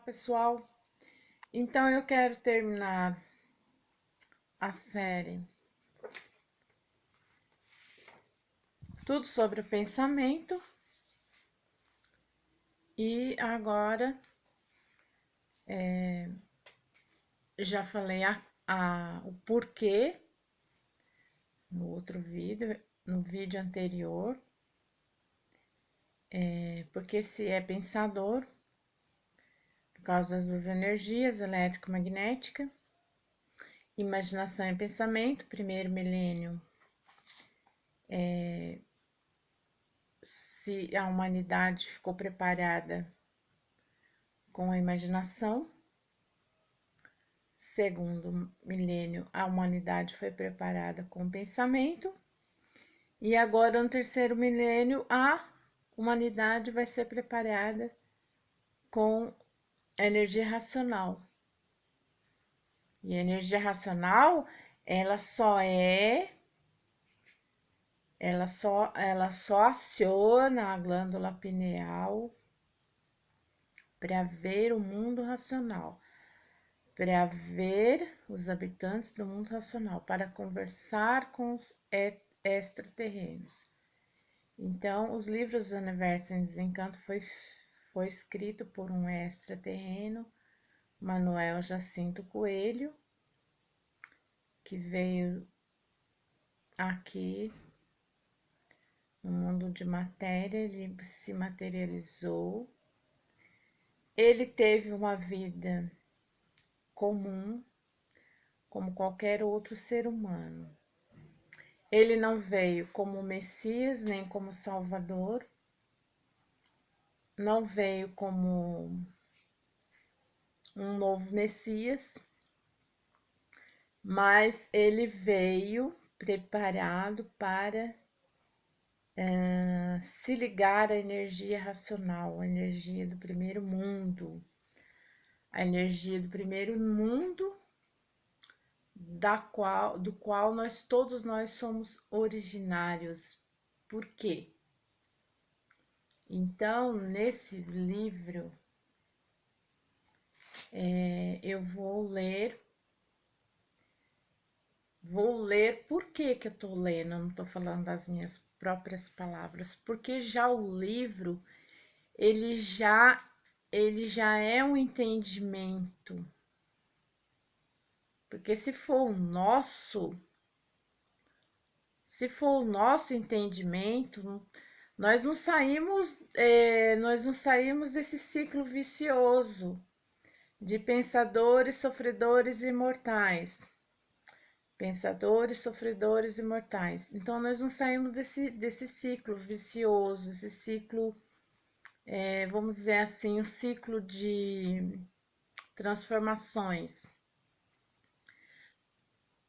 Pessoal, então eu quero terminar a série Tudo sobre o Pensamento e agora já falei o porquê no outro vídeo, no vídeo anterior, porque se é pensador, por causa das duas energias, elétrico-magnética, imaginação e pensamento, primeiro milênio, se a humanidade ficou preparada com a imaginação. Segundo milênio, a humanidade foi preparada com o pensamento. E agora, no terceiro milênio, a humanidade vai ser preparada com a energia racional. E a energia racional, ela só aciona a glândula pineal para ver o mundo racional, para ver os habitantes do mundo racional, para conversar com os extraterrenos. Então, os livros do Universo em Desencanto foi escrito por um extraterreno, Manuel Jacinto Coelho, que veio aqui no mundo de matéria, ele se materializou. Ele teve uma vida comum, como qualquer outro ser humano. Ele não veio como Messias, nem como Salvador, não veio como um novo Messias, mas ele veio preparado para se ligar à energia racional, à energia do primeiro mundo, a energia do primeiro mundo do qual todos nós somos originários. Por quê? Então, nesse livro, eu vou ler por que eu tô lendo, eu não tô falando das minhas próprias palavras, porque já o livro, ele já é um entendimento. Porque se for o nosso entendimento, nós não saímos desse ciclo vicioso de pensadores, sofredores e mortais. Pensadores, sofredores e mortais. Então, nós não saímos desse ciclo vicioso, esse ciclo, vamos dizer assim, um ciclo de transformações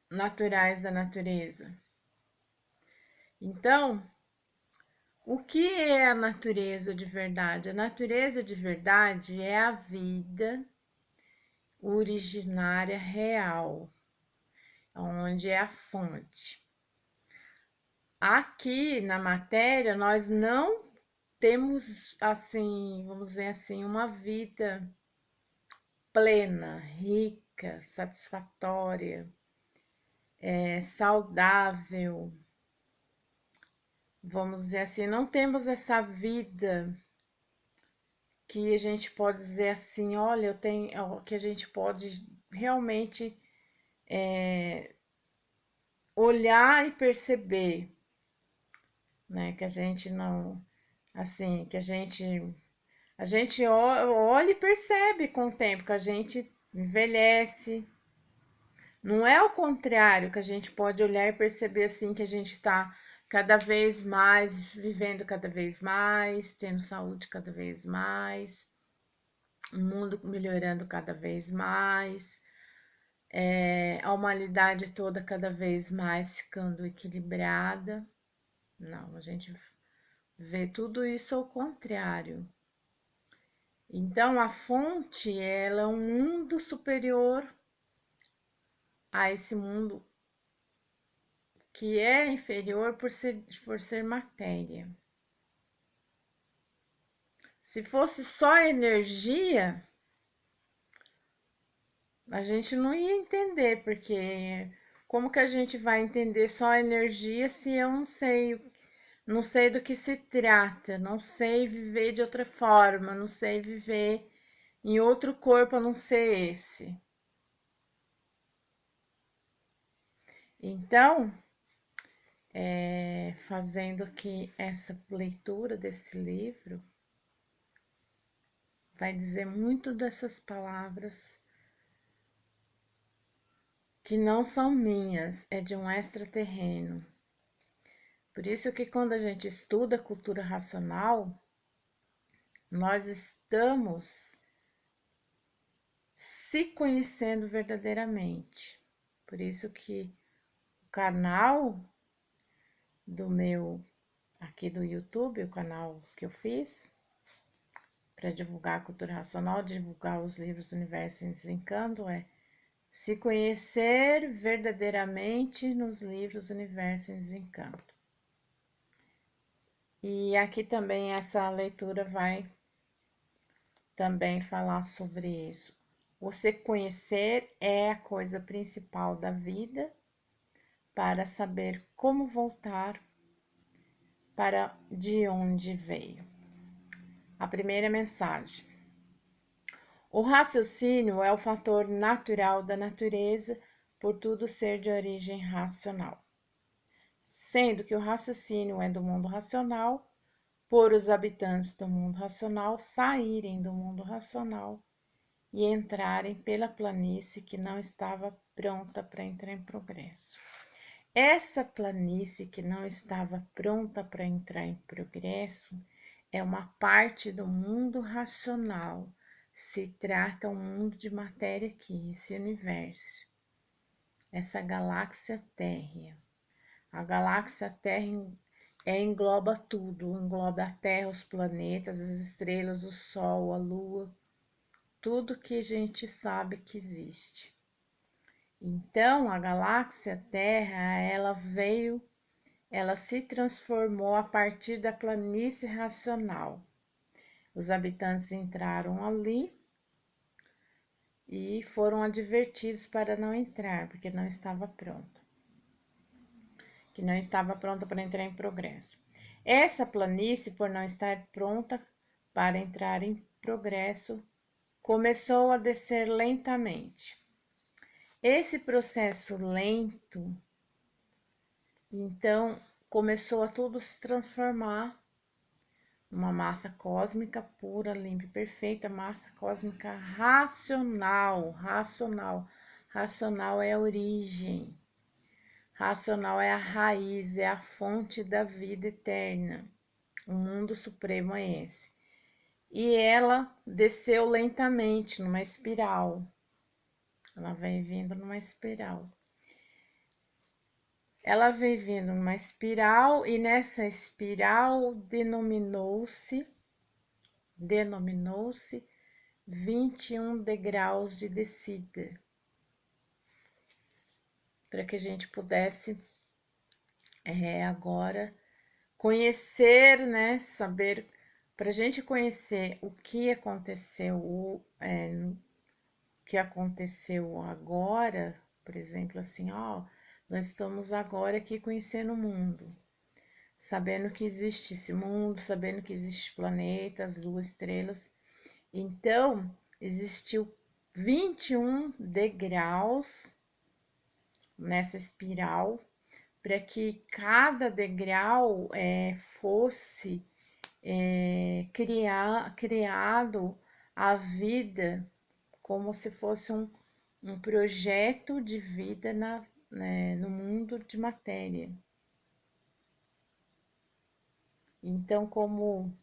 naturais da natureza. Então, o que é a natureza de verdade? A natureza de verdade é a vida originária real, onde é a fonte. Aqui na matéria, nós não temos, assim, vamos dizer assim, uma vida plena, rica, satisfatória, saudável. Vamos dizer assim, não temos essa vida que a gente pode dizer assim, olha, que a gente pode realmente olhar e perceber, né? Que a gente não, assim, que a gente olha e percebe com o tempo que a gente envelhece. Não é o contrário, que a gente pode olhar e perceber assim que a gente está cada vez mais, vivendo cada vez mais, tendo saúde cada vez mais, o mundo melhorando cada vez mais, a humanidade toda cada vez mais ficando equilibrada. Não, a gente vê tudo isso ao contrário. Então, a fonte, ela é um mundo superior a esse mundo que é inferior por ser matéria. Se fosse só energia, a gente não ia entender, porque como que a gente vai entender só a energia se eu não sei do que se trata, não sei viver de outra forma, não sei viver em outro corpo a não ser esse. Então, fazendo aqui essa leitura desse livro, vai dizer muito dessas palavras que não são minhas, é de um extraterreno. Por isso que quando a gente estuda cultura racional, nós estamos se conhecendo verdadeiramente. Por isso que o canal do meu aqui do YouTube, o canal que eu fiz para divulgar a cultura racional, divulgar os livros Universo em Desencanto, é se conhecer verdadeiramente nos livros Universo em Desencanto. E aqui também essa leitura vai também falar sobre isso. Você conhecer é a coisa principal da vida para saber como voltar para de onde veio. A primeira mensagem. O raciocínio é o fator natural da natureza, por tudo ser de origem racional. Sendo que o raciocínio é do mundo racional, por os habitantes do mundo racional saírem do mundo racional e entrarem pela planície que não estava pronta para entrar em progresso. Essa planície que não estava pronta para entrar em progresso é uma parte do mundo racional. Se trata um mundo de matéria aqui, esse universo, essa galáxia Terra. A galáxia Terra engloba tudo, engloba a Terra, os planetas, as estrelas, o Sol, a Lua, tudo que a gente sabe que existe. Então, a galáxia Terra, ela se transformou a partir da planície racional. Os habitantes entraram ali e foram advertidos para não entrar, porque não estava pronta. Que não estava pronta para entrar em progresso. Essa planície, por não estar pronta para entrar em progresso, começou a descer lentamente. Esse processo lento, então, começou a tudo se transformar numa massa cósmica pura, limpa e perfeita, massa cósmica racional. Racional é a origem, racional é a raiz, é a fonte da vida eterna. O mundo supremo é esse. E ela desceu lentamente numa espiral. Ela vem vindo numa espiral. Ela vem vindo numa espiral e nessa espiral denominou-se 21 degraus de descida. Para que a gente pudesse agora conhecer, né, saber, para a gente conhecer o que aconteceu, o que aconteceu agora, por exemplo, assim, ó, nós estamos agora aqui conhecendo o mundo, sabendo que existe esse mundo, sabendo que existe planetas, luas, estrelas. Então, existiu 21 degraus nessa espiral, para que cada degrau fosse criado a vida como se fosse um projeto de vida no mundo de matéria. Então, como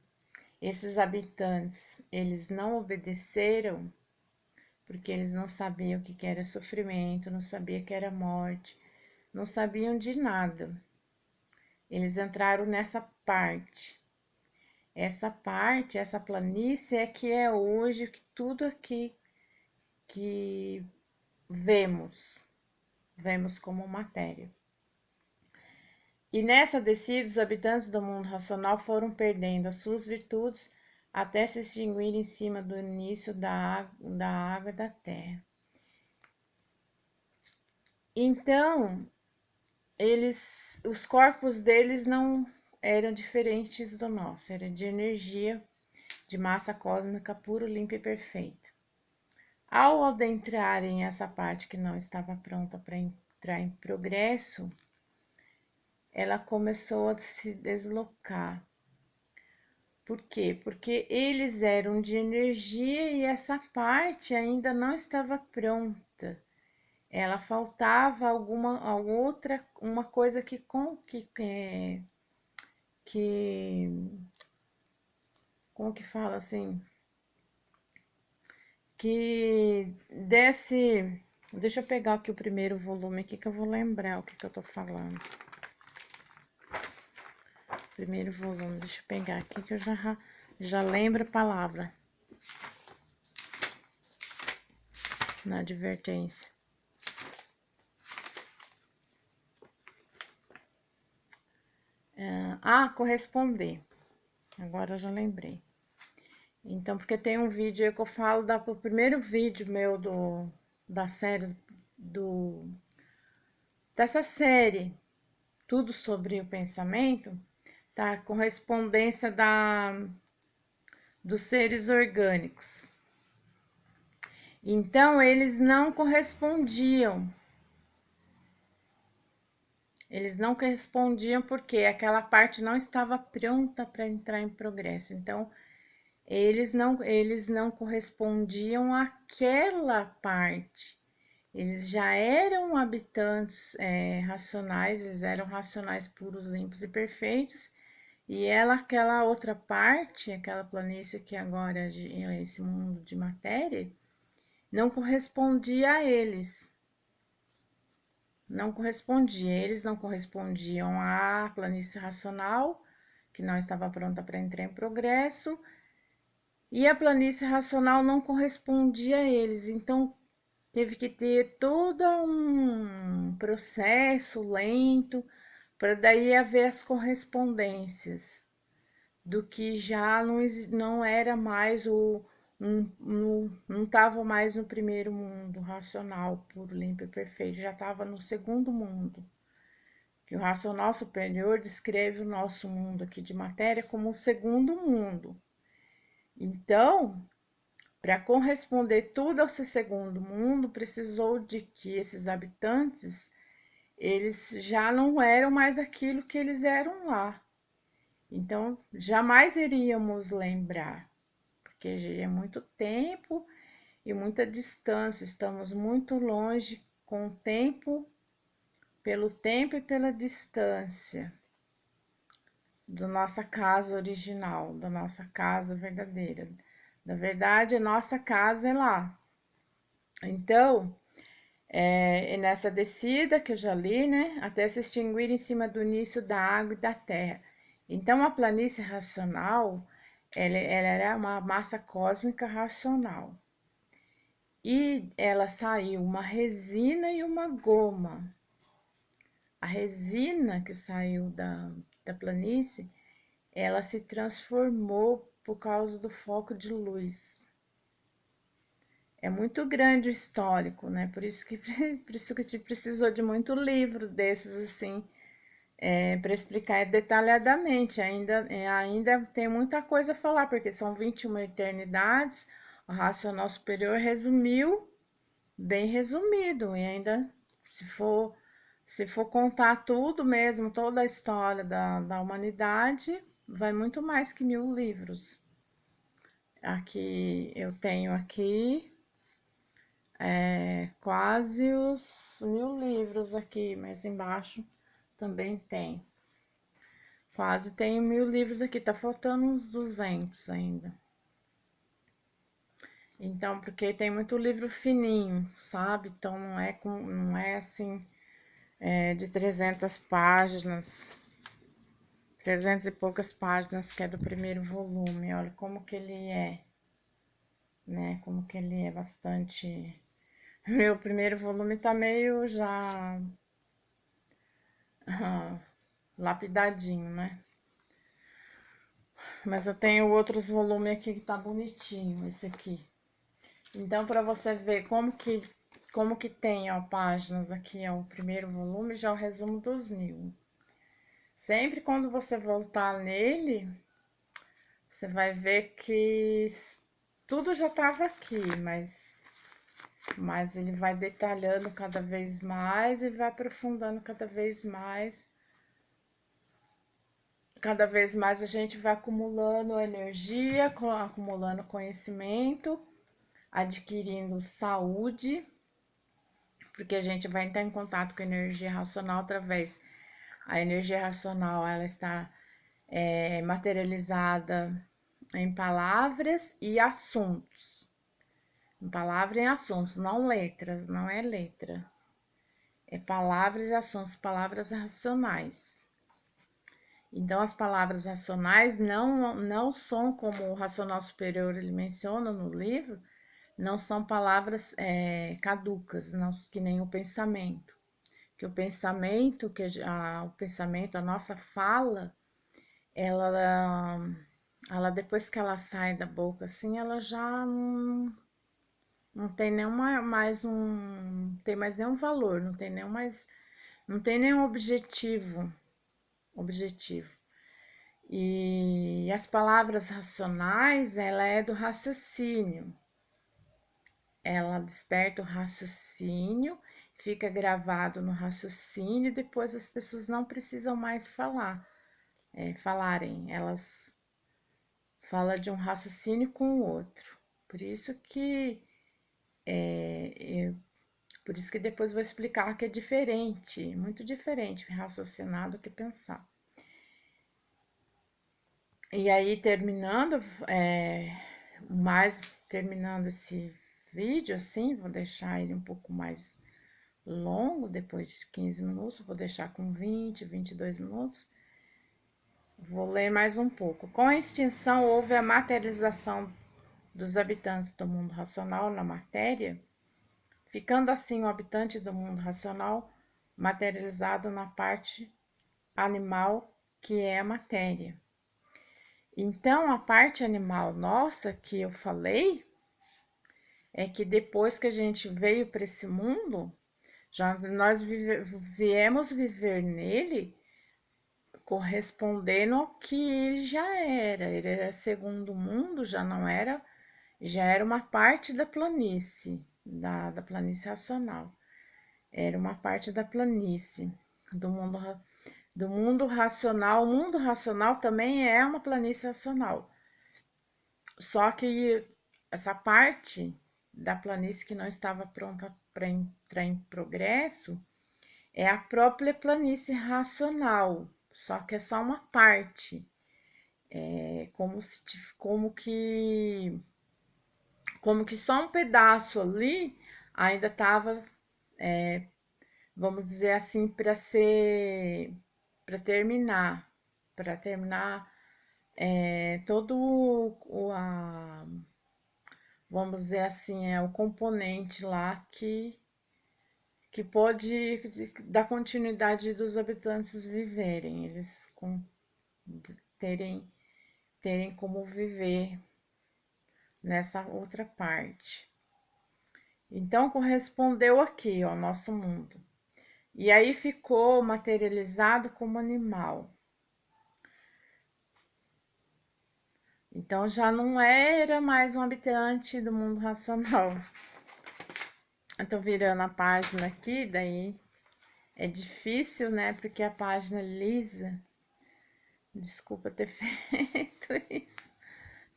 esses habitantes, eles não obedeceram, porque eles não sabiam o que era sofrimento, não sabiam o que era morte, não sabiam de nada. Eles entraram nessa parte. Essa parte, essa planície é que é hoje que tudo aqui que vemos como matéria. E nessa descida, os habitantes do mundo racional foram perdendo as suas virtudes até se extinguir em cima do início da água e da terra. Então, os corpos deles não eram diferentes do nosso, era de energia, de massa cósmica pura, limpa e perfeita. Ao adentrarem essa parte que não estava pronta para entrar em progresso, ela começou a se deslocar. Por quê? Porque eles eram de energia e essa parte ainda não estava pronta. Ela faltava alguma outra, uma coisa que como que fala assim, que desse, deixa eu pegar aqui o primeiro volume aqui que eu vou lembrar o que eu tô falando. Primeiro volume, deixa eu pegar aqui que eu já lembro a palavra na advertência. Corresponder. Agora eu já lembrei. Então, porque tem um vídeo aí que eu falo o primeiro vídeo meu da série, dessa série, tudo sobre o pensamento, tá? Correspondência dos seres orgânicos. Então, eles não correspondiam. Eles não correspondiam porque aquela parte não estava pronta para entrar em progresso. Então, eles não correspondiam àquela parte. Eles já eram habitantes racionais, eles eram racionais puros, limpos e perfeitos. E aquela outra parte, aquela planície que agora é esse mundo de matéria, não correspondia a eles. Não correspondia. Eles não correspondiam à planície racional, que não estava pronta para entrar em progresso, e a planície racional não correspondia a eles. Então, teve que ter todo um processo lento para daí haver as correspondências do que já não era mais não estava mais no primeiro mundo racional, puro, limpo e perfeito, já estava no segundo mundo. Que o racional superior descreve o nosso mundo aqui de matéria como o segundo mundo. Então, para corresponder tudo ao seu segundo mundo, precisou de que esses habitantes, eles já não eram mais aquilo que eles eram lá. Então, jamais iríamos lembrar, porque já é muito tempo e muita distância, estamos muito longe com o tempo, pelo tempo e pela distância da nossa casa original, da nossa casa verdadeira. Na verdade, a nossa casa é lá. Então, nessa descida que eu já li, né, até se extinguir em cima do início da água e da terra. Então, a planície racional, ela era uma massa cósmica racional. E ela saiu uma resina e uma goma. A resina que saiu da planície, ela se transformou por causa do foco de luz. É muito grande o histórico, né? Por isso que a gente precisou de muito livro desses, assim, para explicar detalhadamente. Ainda tem muita coisa a falar, porque são 21 eternidades. O racional superior resumiu, bem resumido, e ainda, se for contar tudo mesmo, toda a história da humanidade, vai muito mais que 1000 livros. Aqui, eu tenho aqui quase os 1000 livros aqui, mas embaixo também tem. Quase tenho 1000 livros aqui, tá faltando uns 200 ainda. Então, porque tem muito livro fininho, sabe? Então, não é assim, de 300 páginas, 300 e poucas páginas, que é do primeiro volume. Olha como que ele é, né? Como que ele é bastante... Meu primeiro volume tá meio já lapidadinho, né? Mas eu tenho outros volumes aqui que tá bonitinho, esse aqui. Então, para você ver como que como que tem, ó, páginas aqui, ó, o primeiro volume, já o resumo dos 1000. Sempre quando você voltar nele, você vai ver que tudo já estava aqui, mas ele vai detalhando cada vez mais e vai aprofundando cada vez mais. Cada vez mais a gente vai acumulando energia, acumulando conhecimento, adquirindo saúde, porque a gente vai entrar em contato com a energia racional através. A energia racional, ela está materializada em palavras e assuntos. Em palavras e assuntos, não letras, não é letra. É palavras e assuntos, palavras racionais. Então, as palavras racionais não são como o racional superior ele menciona no livro, não são palavras caducas, não, que nem o pensamento. Que o pensamento, a nossa fala, ela depois que ela sai da boca, assim, ela já não tem nenhuma mais não tem mais nenhum valor, não tem nenhum objetivo. E as palavras racionais, ela é do raciocínio. Ela desperta o raciocínio, fica gravado no raciocínio, e depois as pessoas não precisam mais falarem. Elas falam de um raciocínio com o outro. Por isso que por isso que depois vou explicar que é diferente, muito diferente raciocinar do que pensar. E aí, terminando esse vídeo, assim, vou deixar ele um pouco mais longo, depois de 15 minutos, vou deixar com 22 minutos. Vou ler mais um pouco. Com a extinção, houve a materialização dos habitantes do mundo racional na matéria, ficando assim o habitante do mundo racional materializado na parte animal, que é a matéria. Então, a parte animal nossa que eu falei é que depois que a gente veio para esse mundo, nós viemos viver nele correspondendo ao que já era. Ele era segundo mundo, já era uma parte da planície, da planície racional. Era uma parte da planície, do mundo racional. O mundo racional também é uma planície racional. Só que essa parte da planície que não estava pronta para entrar em progresso é a própria planície racional, só que é só uma parte. É como que só um pedaço ali ainda estava, vamos dizer assim, para terminar, todo vamos dizer assim, o componente lá que pode dar continuidade dos habitantes viverem, terem, terem como viver nessa outra parte. Então, correspondeu aqui ao nosso mundo. E aí ficou materializado como animal. Então, já não era mais um habitante do mundo racional. Eu tô virando a página aqui, daí é difícil, né? Porque a página é lisa. Desculpa ter feito isso.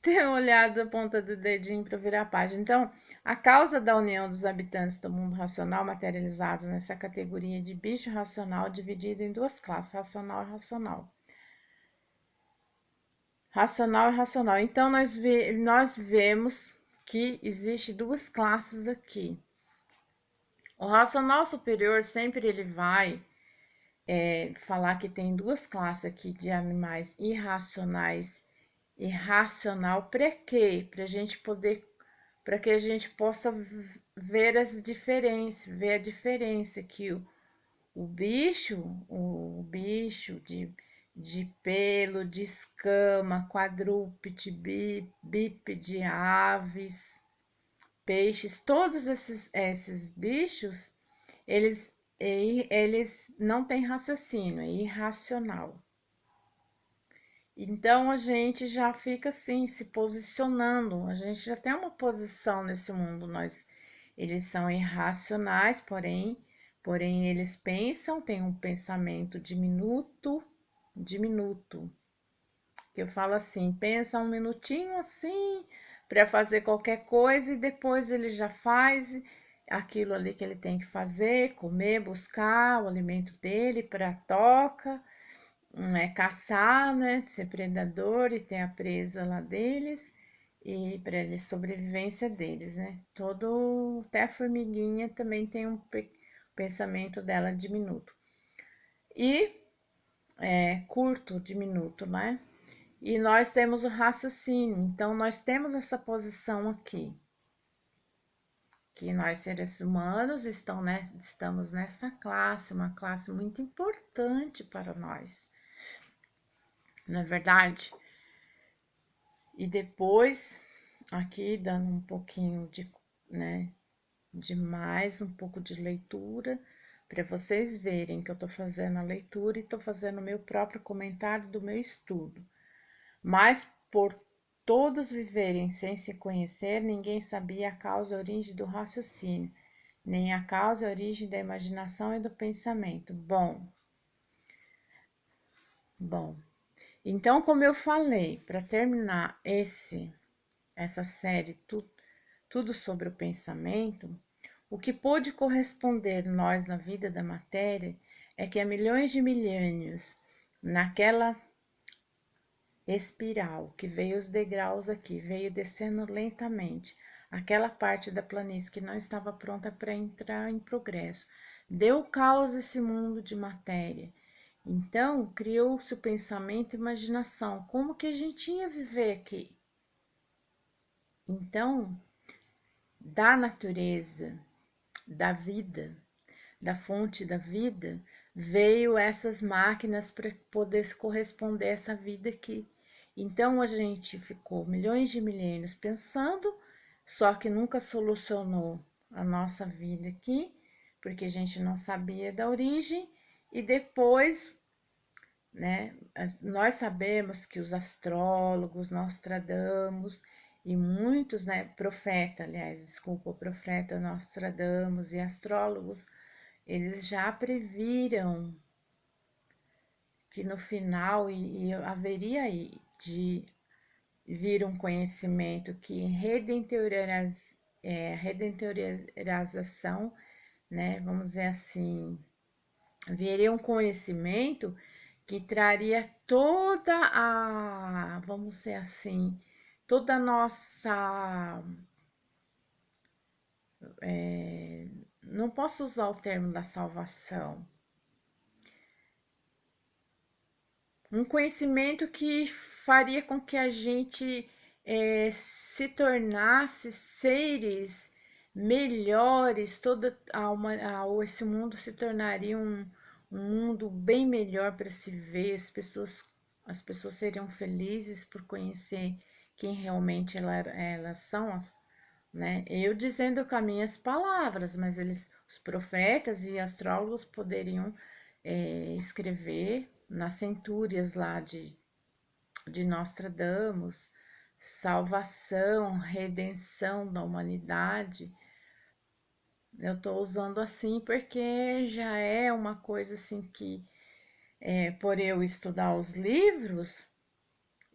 Ter olhado a ponta do dedinho para virar a página. Então, a causa da união dos habitantes do mundo racional materializados nessa categoria de bicho racional, dividido em duas classes, racional e racional. Racional e racional. Então, nós vemos que existe duas classes aqui. O racional superior sempre ele vai falar que tem duas classes aqui de animais irracionais e racional. Para quê? Para que a gente possa ver as diferenças, ver a diferença que o bicho de pelo, de escama, quadrúpede, bípede, aves, peixes, todos esses bichos, eles não têm raciocínio, é irracional. Então a gente já fica assim, se posicionando, a gente já tem uma posição nesse mundo, eles são irracionais, porém eles pensam, têm um pensamento diminuto, que eu falo assim, pensa um minutinho assim para fazer qualquer coisa e depois ele já faz aquilo ali que ele tem que fazer, comer, buscar o alimento dele para a toca, caçar, né, ser predador e ter a presa lá deles e para eles sobrevivência deles, né? Até a formiguinha também tem pensamento dela diminuto e curto, diminuto, né? E nós temos o raciocínio, então nós temos essa posição aqui, que nós seres humanos estamos nessa classe, uma classe muito importante para nós, não é verdade? E depois, aqui dando um pouquinho de mais um pouco de leitura, para vocês verem que eu tô fazendo a leitura e tô fazendo o meu próprio comentário do meu estudo. Mas por todos viverem sem se conhecer, ninguém sabia a causa e a origem do raciocínio, nem a causa e a origem da imaginação e do pensamento. Bom, então como eu falei, para terminar essa série tudo sobre o pensamento, o que pôde corresponder nós na vida da matéria é que há milhões de milênios, naquela espiral que veio os degraus aqui, veio descendo lentamente, aquela parte da planície que não estava pronta para entrar em progresso, deu caos a esse mundo de matéria. Então, criou-se o pensamento e imaginação, como que a gente ia viver aqui? Então, da natureza, da vida, da fonte da vida, veio essas máquinas para poder corresponder a essa vida aqui. Então a gente ficou milhões de milênios pensando, só que nunca solucionou a nossa vida aqui, porque a gente não sabia da origem, e depois, né, nós sabemos que os astrólogos, Nostradamus e muitos, né, profeta Nostradamus e astrólogos, eles já previram que no final haveria de vir um conhecimento que redentorização, né? Vamos dizer assim, viria um conhecimento que traria vamos dizer assim, toda a nossa, não posso usar o termo da salvação, um conhecimento que faria com que a gente se tornasse seres melhores, esse mundo se tornaria um mundo bem melhor para se ver, as pessoas seriam felizes por conhecer quem realmente elas são, né? Eu dizendo com as minhas palavras, mas os profetas e astrólogos poderiam escrever nas centúrias lá de Nostradamus, salvação, redenção da humanidade. Eu estou usando assim porque já é uma coisa assim que, por eu estudar os livros,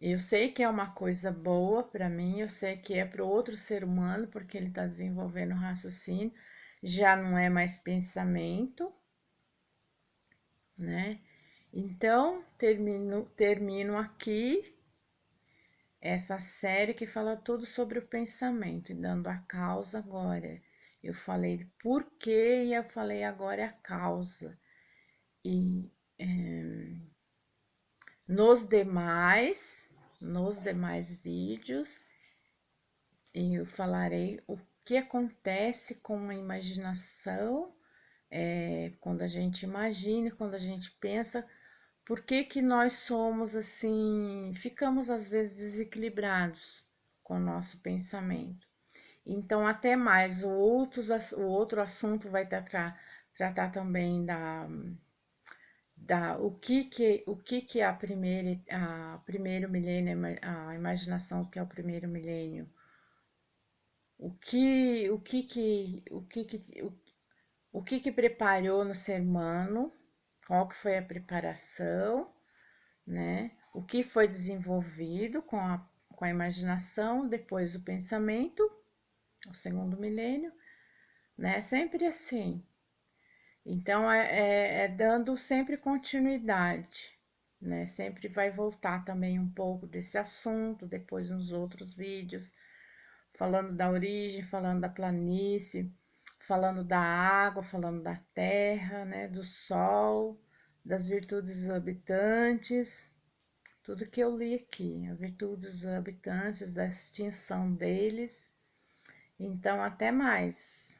eu sei que é uma coisa boa para mim, eu sei que é para o outro ser humano, porque ele está desenvolvendo raciocínio, já não é mais pensamento, né? Então, termino aqui essa série que fala tudo sobre o pensamento e dando a causa agora. Eu falei por quê e eu falei agora a causa. E nos demais vídeos, eu falarei o que acontece com a imaginação, quando a gente imagina, quando a gente pensa. Por que que nós somos assim, ficamos às vezes desequilibrados com o nosso pensamento? Então, até mais. O outro assunto vai tratar também o que que é a primeiro milênio, a imaginação que é o primeiro milênio, o que que preparou no ser humano, qual que foi a preparação, né? O que foi desenvolvido com a imaginação, depois o pensamento, o segundo milênio, né? Sempre assim. Então, é dando sempre continuidade, né? Sempre vai voltar também um pouco desse assunto, depois nos outros vídeos, falando da origem, falando da planície, falando da água, falando da terra, né? Do sol, das virtudes dos habitantes, tudo que eu li aqui, as virtudes dos habitantes, da extinção deles. Então, até mais.